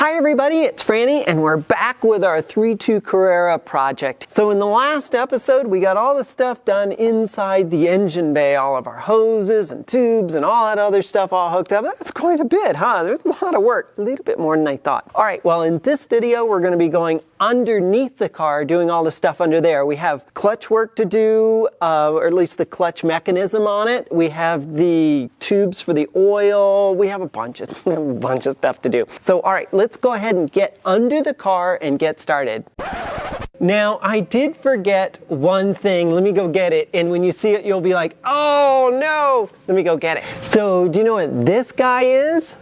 Hi everybody, it's Franny and we're back with our 3.2 Carrera project. So in the last episode we got all the stuff done inside the engine bay, all of our hoses and tubes and all that other stuff all hooked up. That's quite a bit, huh? There's a lot of work, a little bit more than I thought. Alright, well in this video we're going to be going underneath the car, doing all the stuff under there. We have clutch work to do, or at least the clutch mechanism on it. We have the tubes for the oil. We have a bunch of stuff to do. So alright, let's go ahead and get under the car and get started. Now, I did forget one thing. Let me go get it. And when you see it, you'll be like, oh no, let me go get it. So do you know what this guy is?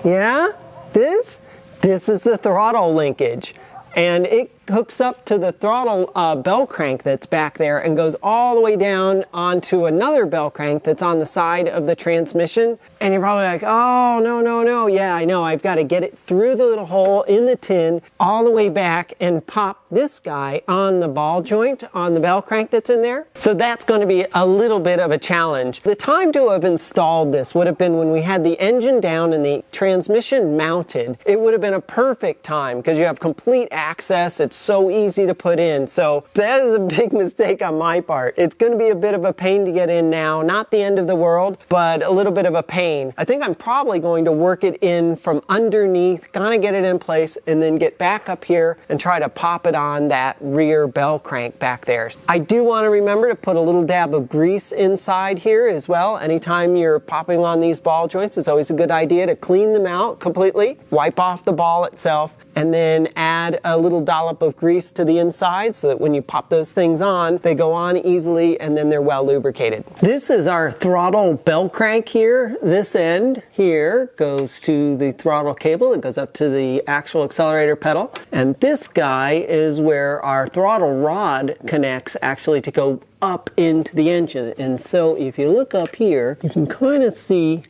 Yeah, this is the throttle linkage. And it hooks up to the throttle bell crank that's back there and goes all the way down onto another bell crank that's on the side of the transmission. And you're probably like, oh, no. Yeah, I know. I've got to get it through the little hole in the tin all the way back and pop this guy on the ball joint on the bell crank that's in there. So that's going to be a little bit of a challenge. The time to have installed this would have been when we had the engine down and the transmission mounted. It would have been a perfect time because you have complete access. It's so easy to put in. So that is a big mistake on my part. It's going to be a bit of a pain to get in now. Not the end of the world, but a little bit of a pain. I think I'm probably going to work it in from underneath, kind of get it in place, and then get back up here and try to pop it on that rear bell crank back there. I do want to remember to put a little dab of grease inside here as well. Anytime you're popping on these ball joints, it's always a good idea to clean them out completely, wipe off the ball itself, and then add a little dollop of grease to the inside so that when you pop those things on, they go on easily and then they're well lubricated. This is our throttle bell crank here. This end here goes to the throttle cable. It goes up to the actual accelerator pedal. And this guy is where our throttle rod connects actually to go up into the engine. And so if you look up here, you can kind of see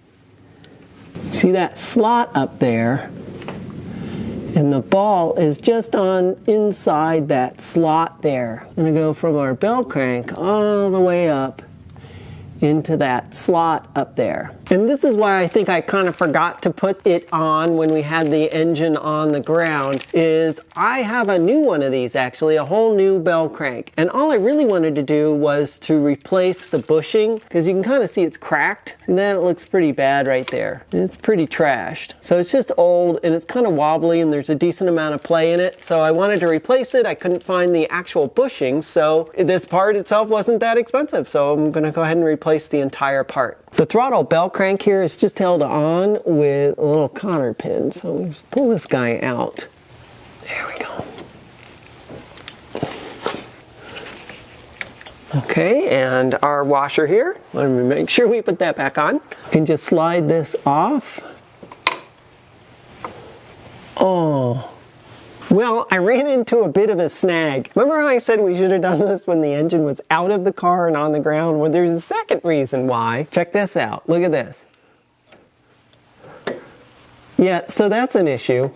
that slot up there. And the ball is just on inside that slot there. I'm going to go from our bell crank all the way up into that slot up there. And this is why I think I kind of forgot to put it on when we had the engine on the ground, is I have a new one of these actually, a whole new bell crank. And all I really wanted to do was to replace the bushing, because you can kind of see it's cracked. See that? It looks pretty bad right there. It's pretty trashed. So it's just old and it's kind of wobbly and there's a decent amount of play in it. So I wanted to replace it. I couldn't find the actual bushing, so this part itself wasn't that expensive. So I'm going to go ahead and replace the entire part. The throttle bell crank here is just held on with a little cotter pin. So we just pull this guy out. There we go. Okay, and our washer here. Let me make sure we put that back on. You can just slide this off. Oh. Well, I ran into a bit of a snag. Remember how I said we should have done this when the engine was out of the car and on the ground? Well, there's a second reason why. Check this out. Look at this. Yeah, so that's an issue.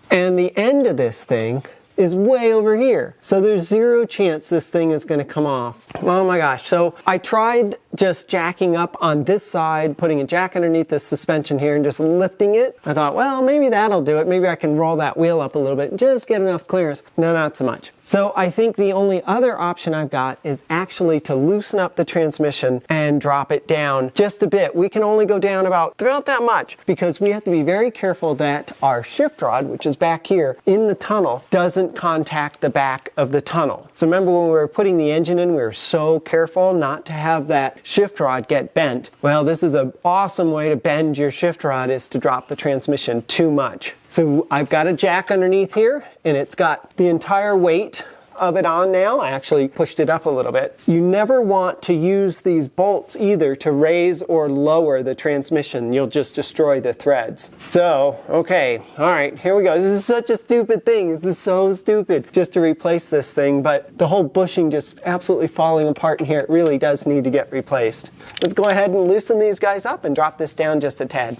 And the end of this thing is way over here. So there's zero chance this thing is going to come off. Oh my gosh. So I tried just jacking up on this side, putting a jack underneath the suspension here and just lifting it. I thought, well, maybe that'll do it. Maybe I can roll that wheel up a little bit and just get enough clearance. No, not so much. So I think the only other option I've got is actually to loosen up the transmission and drop it down just a bit. We can only go down about that much because we have to be very careful that our shift rod, which is back here in the tunnel, doesn't contact the back of the tunnel. So remember when we were putting the engine in, we were so careful not to have that shift rod get bent. Well, this is an awesome way to bend your shift rod, is to drop the transmission too much. So I've got a jack underneath here and it's got the entire weight of it on now. I actually pushed it up a little bit. You never want to use these bolts either to raise or lower the transmission. You'll just destroy the threads. So, okay, all right, here we go. This is such a stupid thing. This is so stupid just to replace this thing, but the whole bushing just absolutely falling apart in here. It really does need to get replaced. Let's go ahead and loosen these guys up and drop this down just a tad.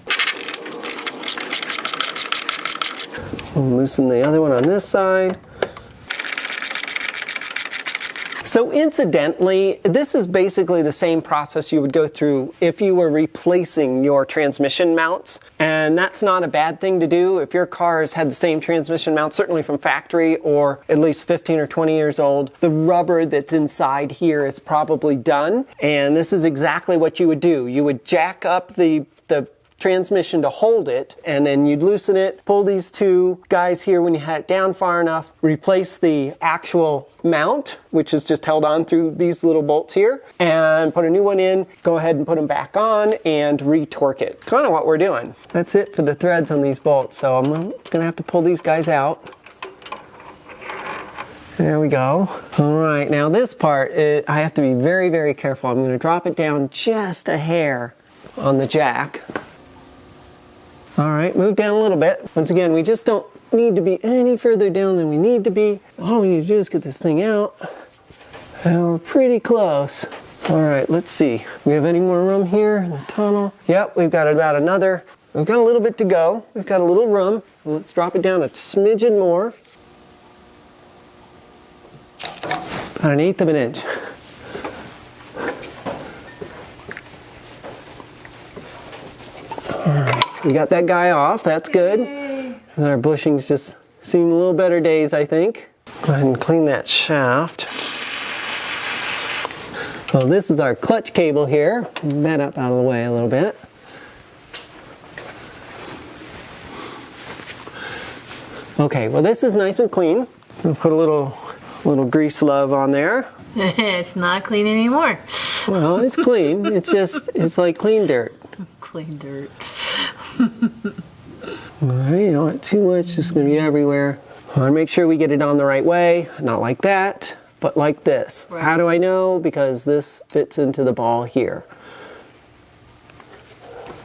We'll loosen the other one on this side. So incidentally, this is basically the same process you would go through if you were replacing your transmission mounts. And that's not a bad thing to do. If your car has had the same transmission mount, certainly from factory or at least 15 or 20 years old, the rubber that's inside here is probably done. And this is exactly what you would do. You would jack up the transmission to hold it, and then you'd loosen it, pull these two guys here when you had it down far enough, replace the actual mount, which is just held on through these little bolts here, and put a new one in, go ahead and put them back on and re-torque it. Kind of what we're doing. That's it for the threads on these bolts, so I'm gonna have to pull these guys out. There we go. All right, now this part, I have to be very, very careful. I'm gonna drop it down just a hair on the jack. All right, move down a little bit. Once again, we just don't need to be any further down than we need to be. All we need to do is get this thing out. And we're pretty close. All right, let's see. We have any more room here in the tunnel? Yep, we've got about another. We've got a little bit to go. We've got a little room. So let's drop it down a smidgen more. About 1/8 of an inch. All right. We got that guy off, that's good. And our bushing's just seen a little better days, I think. Go ahead and clean that shaft. So this is our clutch cable here. Move that up out of the way a little bit. Okay, well this is nice and clean. We'll put a little grease love on there. It's not clean anymore. Well, it's clean. It's like clean dirt. Clean dirt. All right, you don't want too much, it's going to be everywhere. I want to make sure we get it on the right way, not like that, but like this. Right. How do I know? Because this fits into the ball here.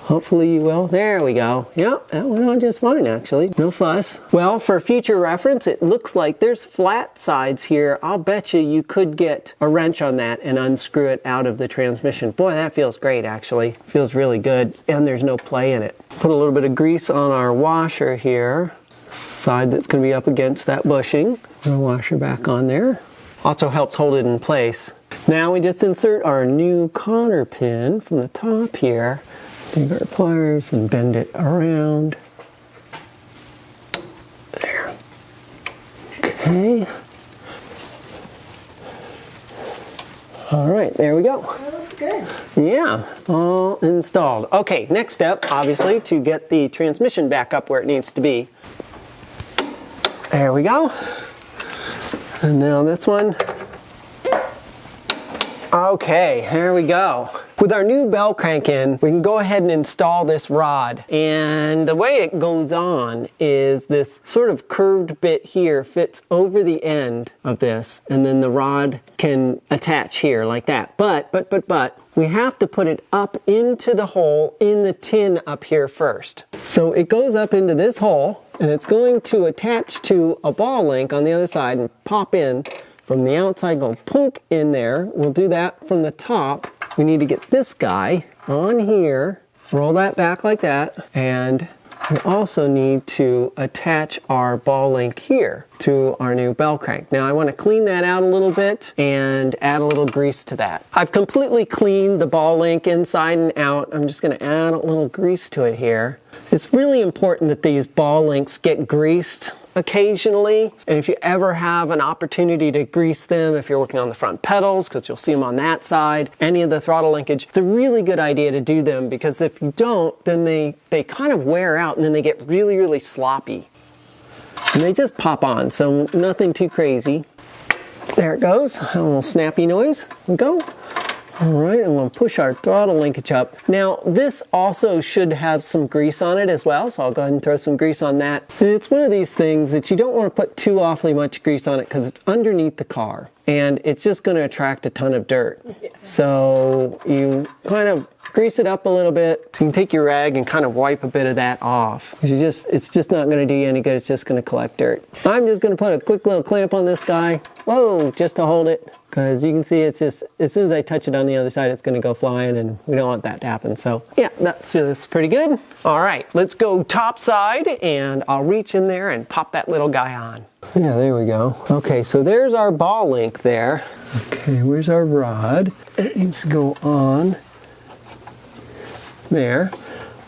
Hopefully you will. There we go. Yep, that went on just fine actually. No fuss. Well, for future reference, it looks like there's flat sides here. I'll bet you could get a wrench on that and unscrew it out of the transmission. Boy, that feels great actually. Feels really good, and there's no play in it. Put a little bit of grease on our washer here. Side that's going to be up against that bushing. Put a washer back on there. Also helps hold it in place. Now we just insert our new cotter pin from the top here. Take our pliers and bend it around. There. Okay. All right, there we go. That looks good. Yeah, all installed. Okay, next step, obviously, to get the transmission back up where it needs to be. There we go. And now this one. Okay, here we go. With our new bell crank in, we can go ahead and install this rod. And the way it goes on is this sort of curved bit here fits over the end of this, and then the rod can attach here like that. But, we have to put it up into the hole in the tin up here first. So it goes up into this hole, and it's going to attach to a ball link on the other side and pop in. From the outside, go punk in there. We'll do that from the top. We need to get this guy on here, roll that back like that, and we also need to attach our ball link here to our new bell crank. Now I want to clean that out a little bit and add a little grease to that. I've completely cleaned the ball link inside and out. I'm just going to add a little grease to it here. It's really important that these ball links get greased occasionally, and if you ever have an opportunity to grease them, if you're working on the front pedals, because you'll see them on that side, any of the throttle linkage, it's a really good idea to do them, because if you don't, then they kind of wear out and then they get really, really sloppy. And they just pop on, so nothing too crazy. There it goes, a little snappy noise. There we go. All right, I'm going to push our throttle linkage up. Now, this also should have some grease on it as well, so I'll go ahead and throw some grease on that. It's one of these things that you don't want to put too awfully much grease on it because it's underneath the car, and it's just going to attract a ton of dirt. So you kind of grease it up a little bit. So you can take your rag and kind of wipe a bit of that off. It's just not going to do you any good. It's just going to collect dirt. I'm just going to put a quick little clamp on this guy. Whoa, just to hold it. Because you can see it's just, as soon as I touch it on the other side, it's going to go flying, and we don't want that to happen. So yeah, that's pretty good. All right, let's go top side, and I'll reach in there and pop that little guy on. Yeah, there we go. Okay, so there's our ball link there. Okay, where's our rod? It needs to go on there.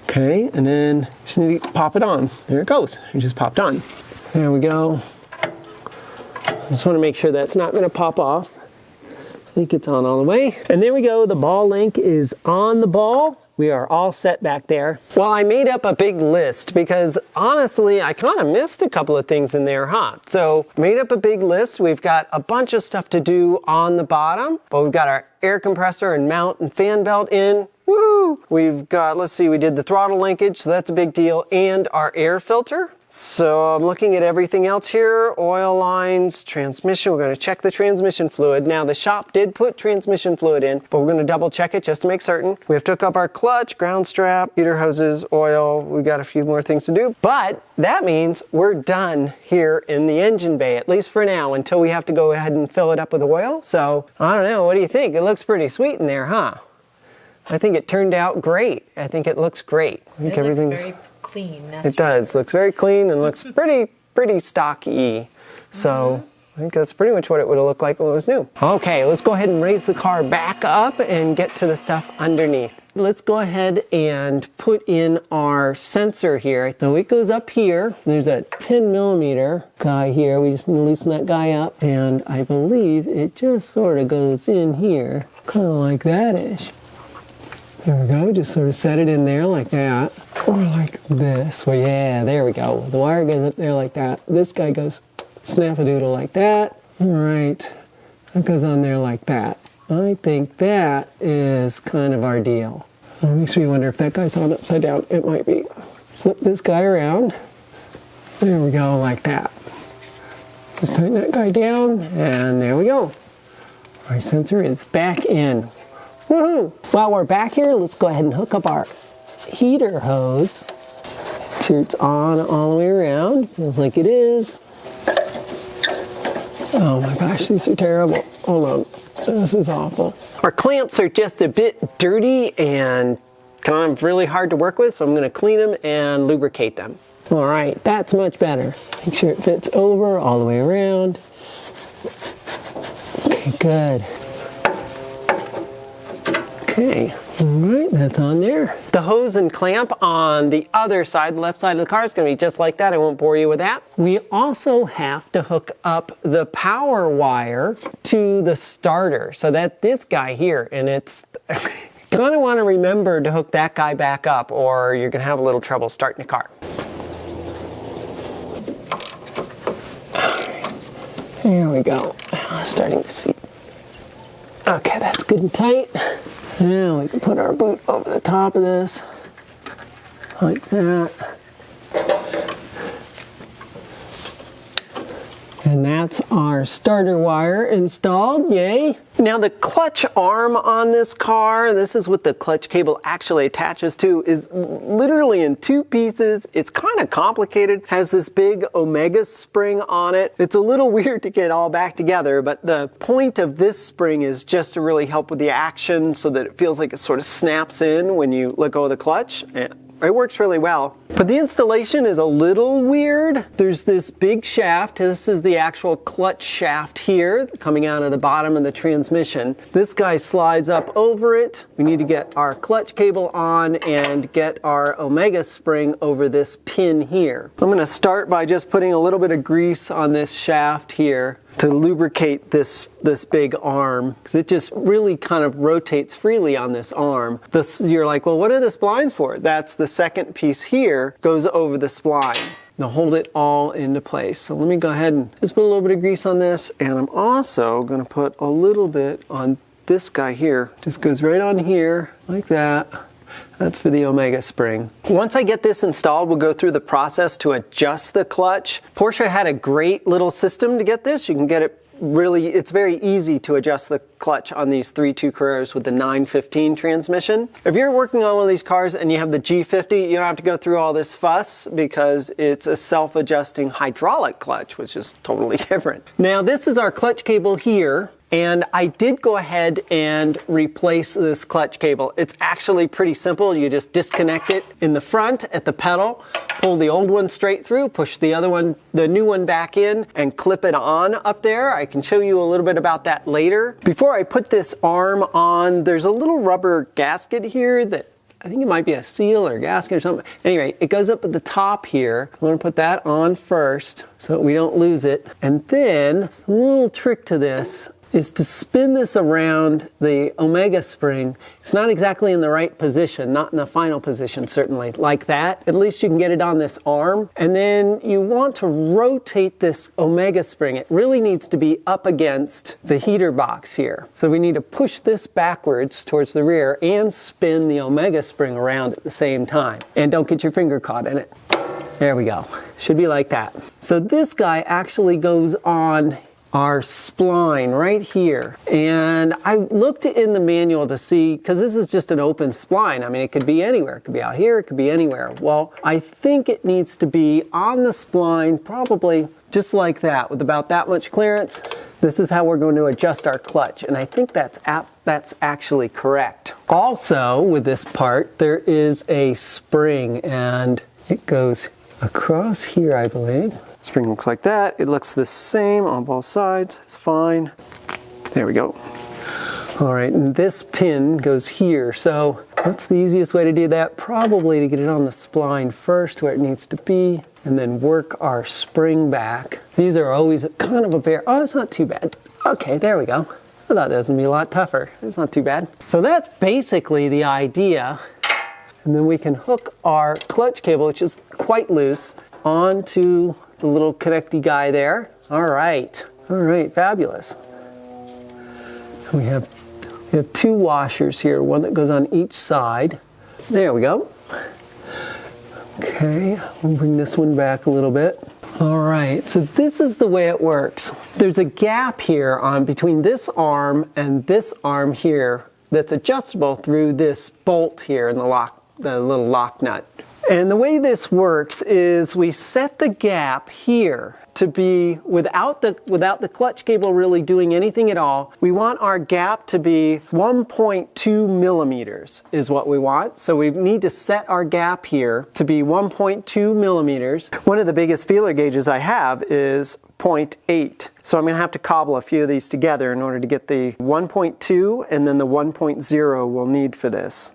Okay, and then just need to pop it on. There it goes. It just popped on. There we go. I just want to make sure that's not going to pop off. I think it's on all the way. And there we go. The ball link is on the ball. We are all set back there. Well, I made up a big list because honestly, I kind of missed a couple of things in there, huh? So made up a big list. We've got a bunch of stuff to do on the bottom, but we've got our air compressor and mount and fan belt in. Woo! We've got, let's see, we did the throttle linkage, so that's a big deal, and our air filter. So I'm looking at everything else here, oil lines, transmission. We're going to check the transmission fluid. Now the shop did put transmission fluid in, but we're going to double check it just to make certain. We have to hook up our clutch, ground strap, heater hoses, oil. We've got a few more things to do, but that means we're done here in the engine bay, at least for now, until we have to go ahead and fill it up with oil. So I don't know, what do you think? It looks pretty sweet in there, huh? I think it turned out great. I think it looks great. I think everything's very clean. It does. Looks very clean and looks pretty stocky. So I think that's pretty much what it would have looked like when it was new. Okay, let's go ahead and raise the car back up and get to the stuff underneath. Let's go ahead and put in our sensor here. So it goes up here. There's a 10mm guy here. We just loosen that guy up, and I believe it just sort of goes in here, kind of like that-ish. There we go, just sort of set it in there like that, or like this. Well, yeah, there we go. The wire goes up there like that. This guy goes snap-a-doodle like that. All right, that goes on there like that. I think that is kind of our deal. It makes me wonder if that guy's on upside down. It might be. Flip this guy around. There we go, like that. Just tighten that guy down, and there we go. Our sensor is back in. Woohoo! While we're back here, let's go ahead and hook up our heater hose. Make sure it's on all the way around. Feels like it is. Oh my gosh, these are terrible. Hold on. This is awful. Our clamps are just a bit dirty and kind of really hard to work with, so I'm going to clean them and lubricate them. All right, that's much better. Make sure it fits over all the way around. Okay, good. Okay, all right, that's on there. The hose and clamp on the other side, the left side of the car, is going to be just like that. I won't bore you with that. We also have to hook up the power wire to the starter. So that's this guy here, and it's kind of want to remember to hook that guy back up, or you're going to have a little trouble starting the car. Here we go. Starting to see. Okay, that's good and tight. Now we can put our boot over the top of this, like that. And that's our starter wire installed, yay. Now the clutch arm on this car, this is what the clutch cable actually attaches to, is literally in two pieces. It's kind of complicated, has this big Omega spring on it. It's a little weird to get all back together, but the point of this spring is just to really help with the action so that it feels like it sort of snaps in when you let go of the clutch. It works really well. But the installation is a little weird. There's this big shaft. This is the actual clutch shaft here coming out of the bottom of the transmission. This guy slides up over it. We need to get our clutch cable on and get our Omega spring over this pin here. I'm going to start by just putting a little bit of grease on this shaft here to lubricate this big arm, because it just really kind of rotates freely on this arm. You're like, well, what are the splines for? That's the second piece here goes over the spline. Now hold it all into place. So let me go ahead and just put a little bit of grease on this, and I'm also going to put a little bit on this guy here. Just goes right on here, like that. That's for the Omega spring. Once I get this installed, we'll go through the process to adjust the clutch. Porsche had a great little system to get this. You can get it it's very easy to adjust the clutch on these 3.2 Carreras with the 915 transmission. If you're working on one of these cars and you have the G50, you don't have to go through all this fuss because it's a self-adjusting hydraulic clutch, which is totally different. Now this is our clutch cable here. And I did go ahead and replace this clutch cable. It's actually pretty simple. You just disconnect it in the front at the pedal, pull the old one straight through, push the new one back in, and clip it on up there. I can show you a little bit about that later. Before I put this arm on, there's a little rubber gasket here that I think it might be a seal or gasket or something. Anyway, it goes up at the top here. I'm going to put that on first so that we don't lose it. And then a little trick to this is to spin this around the omega spring. It's not exactly in the right position, not in the final position certainly, like that. At least you can get it on this arm. And then you want to rotate this omega spring. It really needs to be up against the heater box here. So we need to push this backwards towards the rear and spin the omega spring around at the same time. And don't get your finger caught in it. There we go. Should be like that. So this guy actually goes on our spline right here, and I looked in the manual to see, because this is just an open spline. I mean, it could be anywhere. It could be out here, it could be anywhere. Well, I think it needs to be on the spline, probably just like that, with about that much clearance. This is how we're going to adjust our clutch, and I think that's actually correct. Also, with this part, there is a spring, and it goes across here, I believe. Spring looks like that. It looks the same on both sides. It's fine. There we go. All right, and this pin goes here. So what's the easiest way to do that? Probably to get it on the spline first where it needs to be, and then work our spring back. These are always kind of a bear. Oh, it's not too bad. Okay, there we go. I thought that was gonna be a lot tougher. It's not too bad. So that's basically the idea. And then we can hook our clutch cable, which is quite loose, onto the little connecty guy there. All right, fabulous. We have two washers here, one that goes on each side. There we go. Okay, we'll bring this one back a little bit. All right, so this is the way it works. There's a gap here between this arm and this arm here that's adjustable through this bolt here in the little lock nut. And the way this works is we set the gap here to be without the clutch cable really doing anything at all. We want our gap to be 1.2 millimeters is what we want. So we need to set our gap here to be 1.2 millimeters. One of the biggest feeler gauges I have is 0.8. So I'm going to have to cobble a few of these together in order to get the 1.2 and then the 1.0 we'll need for this.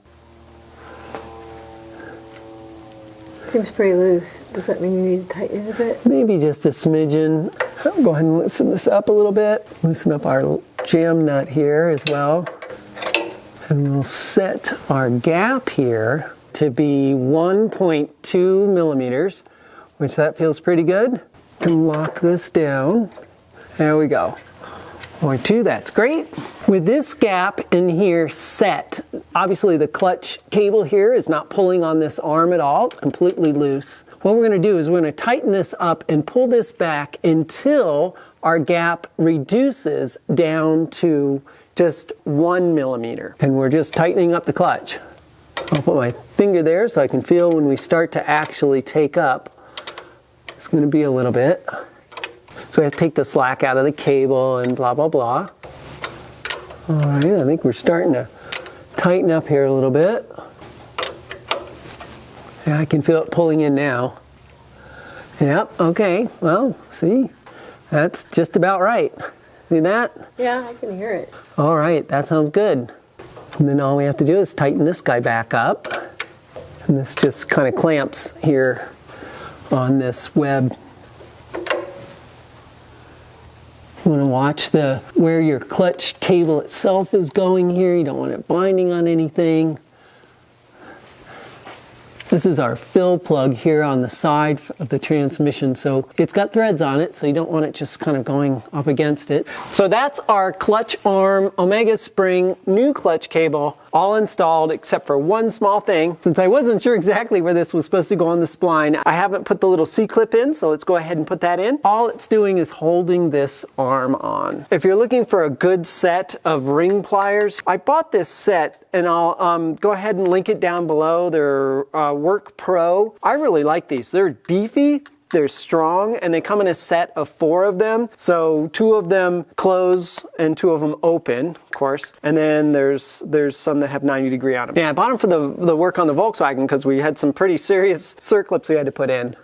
Seems pretty loose. Does that mean you need to tighten it a bit? Maybe just a smidgen. I'll go ahead and loosen this up a little bit. Loosen up our jam nut here as well. And we'll set our gap here to be 1.2 millimeters, which that feels pretty good. And lock this down. There we go. 0.2, that's great. With this gap in here set, obviously the clutch cable here is not pulling on this arm at all, it's completely loose. What we're going to do is we're going to tighten this up and pull this back until our gap reduces down to just 1 millimeter. And we're just tightening up the clutch. I'll put my finger there so I can feel when we start to actually take up. It's going to be a little bit. So we have to take the slack out of the cable and blah, blah, blah. All right, I think we're starting to tighten up here a little bit. Yeah, I can feel it pulling in now. Yep, okay, well, see, that's just about right. See that? Yeah, I can hear it. All right, that sounds good. And then all we have to do is tighten this guy back up. And this just kind of clamps here on this web. You want to watch where your clutch cable itself is going here. You don't want it binding on anything. This is our fill plug here on the side of the transmission. So it's got threads on it, so you don't want it just kind of going up against it. So that's our clutch arm Omega spring new clutch cable all installed except for one small thing. Since I wasn't sure exactly where this was supposed to go on the spline, I haven't put the little C-clip in, so let's go ahead and put that in. All it's doing is holding this arm on. If you're looking for a good set of ring pliers, I bought this set, and I'll go ahead and link it down below. They're Work Pro. I really like these. They're beefy, they're strong, and they come in a set of 4 of them. So 2 of them close and 2 of them open, of course. And then there's some that have 90-degree on them. Yeah, I bought them for the work on the Volkswagen because we had some pretty serious circlips we had to put in.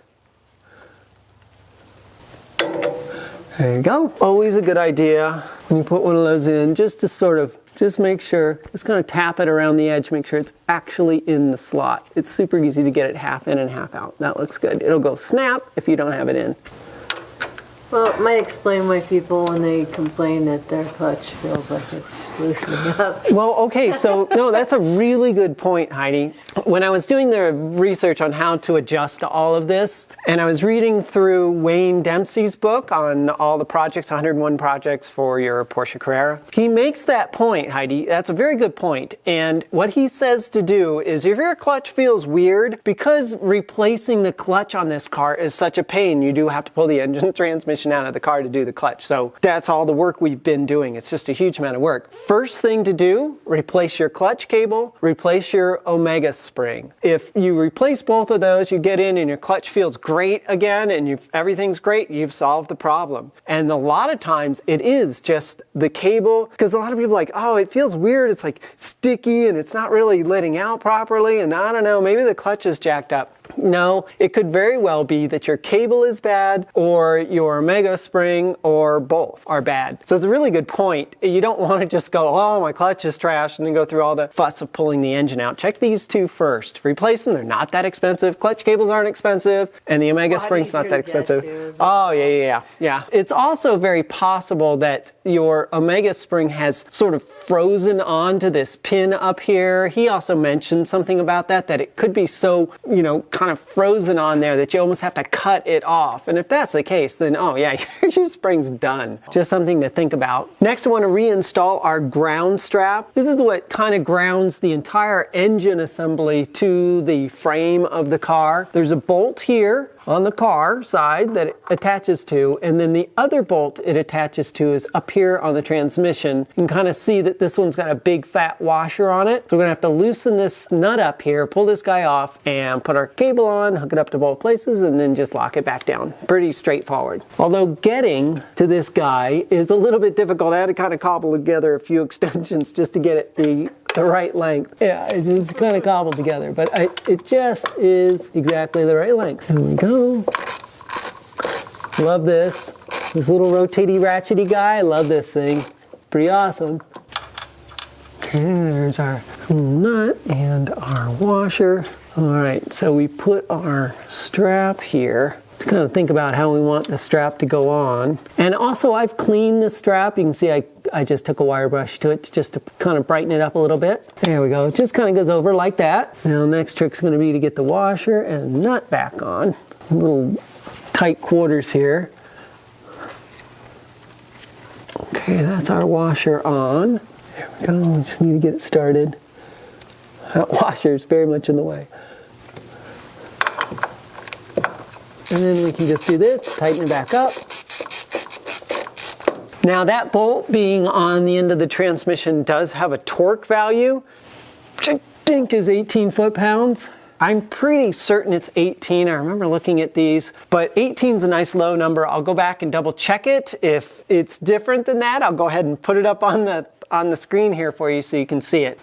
There you go. Always a good idea when you put one of those in, just to just make sure, just kind of tap it around the edge, make sure it's actually in the slot. It's super easy to get it half in and half out. That looks good. It'll go snap if you don't have it in. Well, it might explain why people, when they complain that their clutch feels like it's loosening up. Well, okay, so no, that's a really good point, Heidi. When I was doing the research on how to adjust to all of this, and I was reading through Wayne Dempsey's book on all the projects, 101 projects for your Porsche Carrera, he makes that point, Heidi. That's a very good point. And what he says to do is, if your clutch feels weird, because replacing the clutch on this car is such a pain, you do have to pull the engine transmission out of the car to do the clutch. So that's all the work we've been doing. It's just a huge amount of work. First thing to do, replace your clutch cable, replace your Omega spring. If you replace both of those, you get in and your clutch feels great again and everything's great, you've solved the problem. And a lot of times it is just the cable, because a lot of people are like, oh, it feels weird, it's like sticky and it's not really letting out properly, and I don't know, maybe the clutch is jacked up. No, it could very well be that your cable is bad or your Omega spring or both are bad. So it's a really good point. You don't want to just go, oh, my clutch is trashed, and then go through all the fuss of pulling the engine out. Check these 2 first. Replace them. They're not that expensive. Clutch cables aren't expensive, and the Omega spring's not that expensive. Oh, yeah. It's also very possible that your Omega spring has sort of frozen onto this pin up here. He also mentioned something about that it could be so, kind of frozen on there that you almost have to cut it off. And if that's the case, then oh yeah, your spring's done. Just something to think about. Next, I want to reinstall our ground strap. This is what kind of grounds the entire engine assembly to the frame of the car. There's a bolt here on the car side that it attaches to, and then the other bolt it attaches to is up here on the transmission. You can kind of see that this one's got a big fat washer on it. So we're gonna have to loosen this nut up here, pull this guy off, and put our cable on, hook it up to both places, and then just lock it back down. Pretty straightforward. Although getting to this guy is a little bit difficult. I had to kind of cobble together a few extensions just to get it the right length. Yeah, it's kind of cobbled together, but it just is exactly the right length. There we go. Love this. This little rotatey-ratchety guy. I love this thing. It's pretty awesome. Okay, there's our nut and our washer. All right, so we put our strap here. To kind of think about how we want the strap to go on. And also I've cleaned the strap. You can see I just took a wire brush to it just to kind of brighten it up a little bit. There we go. It just kind of goes over like that. Now next trick's going to be to get the washer and nut back on. A little tight quarters here. Okay, that's our washer on. There we go. We just need to get it started. That washer is very much in the way. And then we can just do this, tighten it back up. Now that bolt being on the end of the transmission does have a torque value, which I think is 18 foot-pounds. I'm pretty certain it's 18. I remember looking at these, but 18 is a nice low number. I'll go back and double check it. If it's different than that, I'll go ahead and put it up on the screen here for you so you can see it.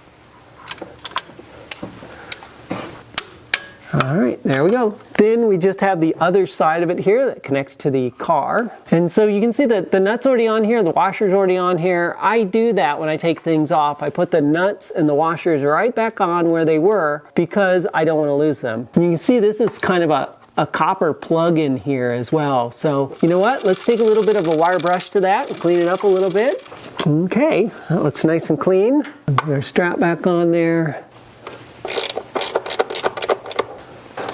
All right, there we go. Then we just have the other side of it here that connects to the car. And so you can see that the nut's already on here, the washer's already on here. I do that when I take things off. I put the nuts and the washers right back on where they were because I don't want to lose them. And you can see this is kind of a copper plug in here as well. So you know what? Let's take a little bit of a wire brush to that and clean it up a little bit. Okay, that looks nice and clean. Put our strap back on there.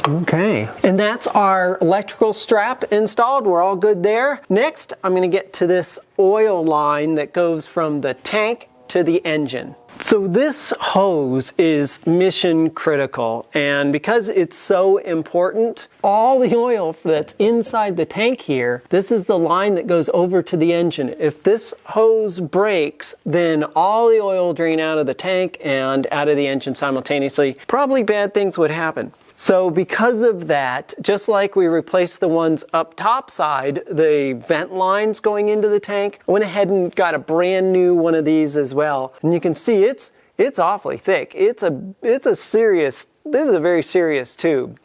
Okay, and that's our electrical strap installed. We're all good there. Next, I'm going to get to this oil line that goes from the tank to the engine. So this hose is mission critical, and because it's so important, all the oil that's inside the tank here, this is the line that goes over to the engine. If this hose breaks, then all the oil will drain out of the tank and out of the engine simultaneously. Probably bad things would happen. So because of that, just like we replaced the ones up top side, the vent lines going into the tank, I went ahead and got a brand new one of these as well. And you can see it's awfully thick. This is a very serious tube.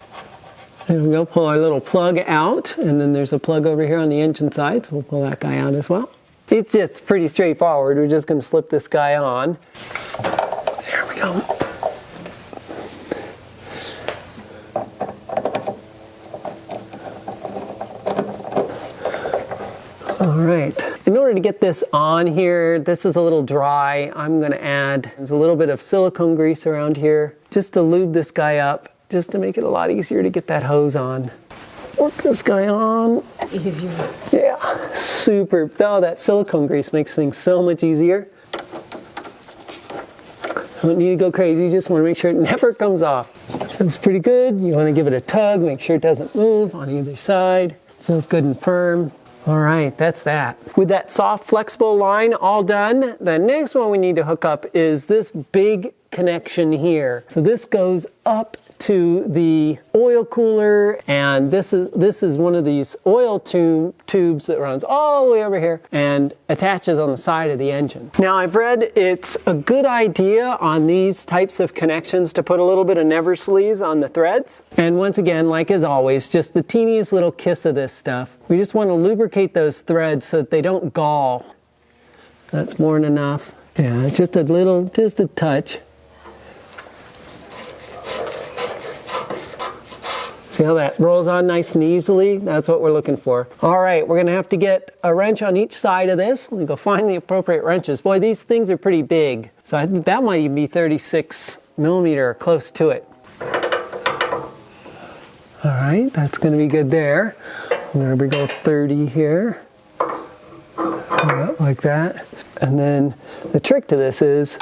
There we go, pull our little plug out, and then there's a plug over here on the engine side, so we'll pull that guy out as well. It's just pretty straightforward. We're just going to slip this guy on. There we go. All right, in order to get this on here, this is a little dry. I'm gonna add a little bit of silicone grease around here just to lube this guy up, just to make it a lot easier to get that hose on. Work this guy on. Easier. Yeah, super. Oh, that silicone grease makes things so much easier. Don't need to go crazy, you just wanna make sure it never comes off. Feels pretty good. You wanna give it a tug, make sure it doesn't move on either side. Feels good and firm. All right, that's that. With that soft, flexible line all done, the next one we need to hook up is this big connection here. So this goes up to the oil cooler, and this is one of these oil tubes that runs all the way over here and attaches on the side of the engine. Now I've read it's a good idea on these types of connections to put a little bit of never sleaze on the threads. And once again, like as always, just the teeniest little kiss of this stuff. We just want to lubricate those threads so that they don't gall. That's more than enough. Yeah, just a touch. See how that rolls on nice and easily? That's what we're looking for. All right, we're gonna have to get a wrench on each side of this. Let me go find the appropriate wrenches. Boy, these things are pretty big. So I think that might even be 36 millimeter or close to it. All right, that's gonna be good there. I'm gonna go 30 here. Like that. And then the trick to this is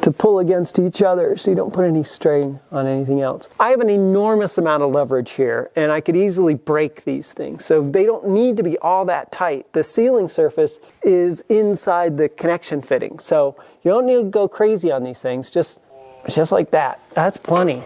to pull against each other so you don't put any strain on anything else. I have an enormous amount of leverage here, and I could easily break these things. So they don't need to be all that tight. The sealing surface is inside the connection fitting. So you don't need to go crazy on these things, just like that. That's plenty.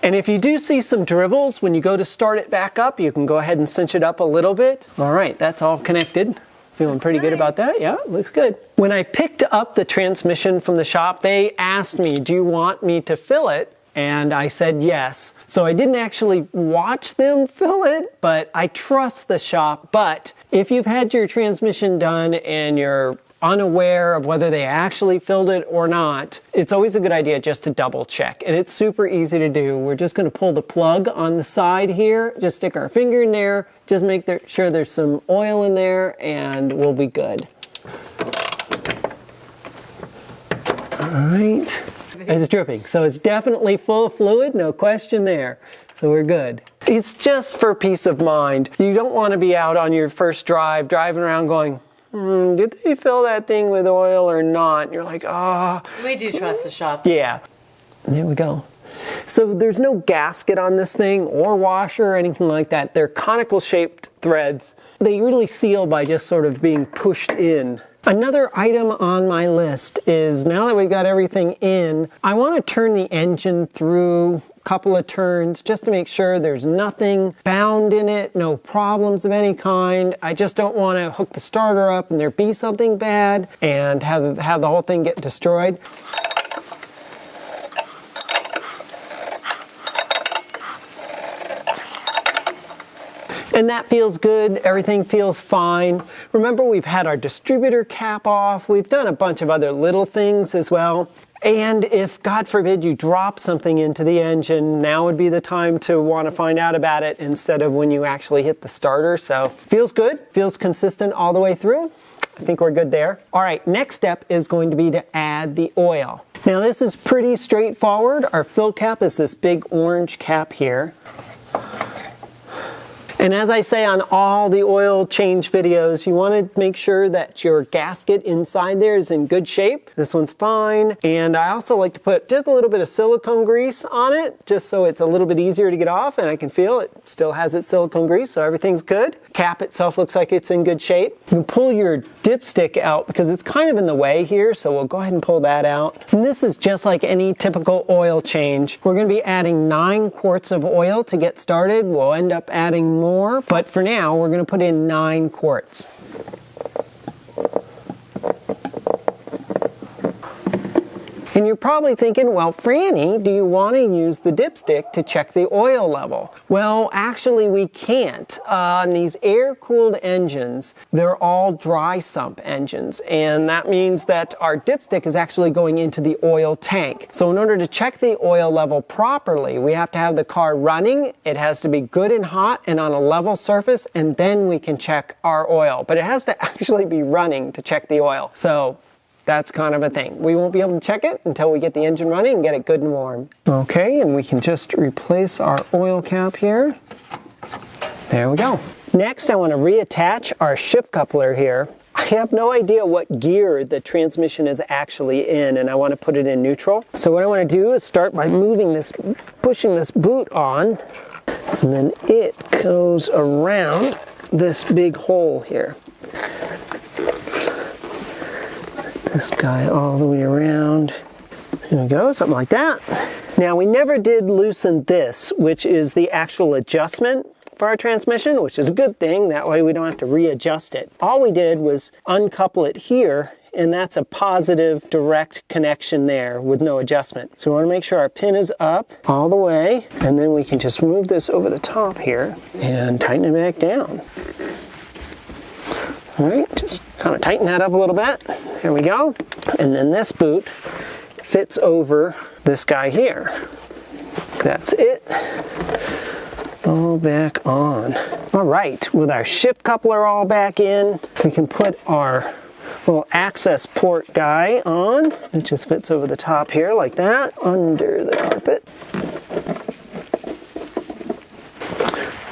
And if you do see some dribbles, when you go to start it back up, you can go ahead and cinch it up a little bit. All right, that's all connected. Feeling pretty good about that. Yeah, looks good. When I picked up the transmission from the shop, they asked me, do you want me to fill it? And I said yes. So I didn't actually watch them fill it, but I trust the shop. But if you've had your transmission done and you're unaware of whether they actually filled it or not, it's always a good idea just to double check. And it's super easy to do. We're just going to pull the plug on the side here, just stick our finger in there, just make sure there's some oil in there, and we'll be good. All right. It's dripping, so it's definitely full of fluid, no question there. So we're good. It's just for peace of mind. You don't want to be out on your first drive, driving around going, did they fill that thing with oil or not? And you're like, We do trust the shop. Yeah. And there we go. So there's no gasket on this thing or washer or anything like that. They're conical shaped threads. They really seal by just sort of being pushed in. Another item on my list is, now that we've got everything in, I want to turn the engine through a couple of turns just to make sure there's nothing bound in it, no problems of any kind. I just don't want to hook the starter up and there be something bad and have the whole thing get destroyed. And that feels good, everything feels fine. Remember, we've had our distributor cap off, we've done a bunch of other little things as well. And if, God forbid, you drop something into the engine, now would be the time to want to find out about it instead of when you actually hit the starter. So, feels good, feels consistent all the way through. I think we're good there. All right, next step is going to be to add the oil. Now this is pretty straightforward. Our fill cap is this big orange cap here. And as I say on all the oil change videos, you want to make sure that your gasket inside there is in good shape. This one's fine. And I also like to put just a little bit of silicone grease on it, just so it's a little bit easier to get off, and I can feel it still has its silicone grease, so everything's good. Cap itself looks like it's in good shape. You can pull your dipstick out because it's kind of in the way here, so we'll go ahead and pull that out. And this is just like any typical oil change. We're going to be adding 9 quarts of oil to get started. We'll end up adding more, but for now we're going to put in 9 quarts. And you're probably thinking, well, Franny, do you want to use the dipstick to check the oil level? Well, actually we can't. On these air-cooled engines, they're all dry sump engines, and that means that our dipstick is actually going into the oil tank. So in order to check the oil level properly, we have to have the car running, it has to be good and hot and on a level surface, and then we can check our oil. But it has to actually be running to check the oil. So that's kind of a thing. We won't be able to check it until we get the engine running and get it good and warm. Okay, and we can just replace our oil cap here. There we go. Next, I want to reattach our shift coupler here. I have no idea what gear the transmission is actually in, and I want to put it in neutral. So what I want to do is start by pushing this boot on, and then it goes around this big hole here. This guy all the way around. There we go, something like that. Now we never did loosen this, which is the actual adjustment for our transmission, which is a good thing. That way we don't have to readjust it. All we did was uncouple it here, and that's a positive direct connection there with no adjustment. So we want to make sure our pin is up all the way, and then we can just move this over the top here and tighten it back down. All right, just kind of tighten that up a little bit. There we go. And then this boot fits over this guy here. That's it. All back on. All right, with our shift coupler all back in, we can put our little access port guy on. It just fits over the top here like that, under the carpet.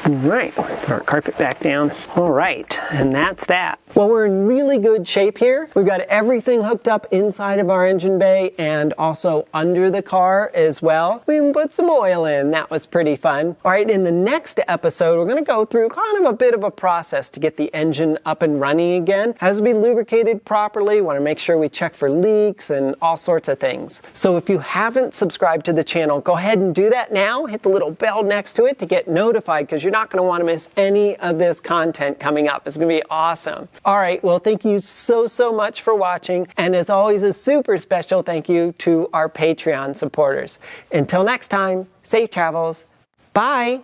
All right, put our carpet back down. All right, and that's that. Well, we're in really good shape here. We've got everything hooked up inside of our engine bay and also under the car as well. We even put some oil in. That was pretty fun. All right, in the next episode, we're going to go through kind of a bit of a process to get the engine up and running again. It has to be lubricated properly. We want to make sure we check for leaks and all sorts of things. So if you haven't subscribed to the channel, go ahead and do that now. Hit the little bell next to it to get notified, because you're not going to want to miss any of this content coming up. It's going to be awesome. All right, well, thank you so much for watching. And as always, a super special thank you to our Patreon supporters. Until next time, safe travels. Bye.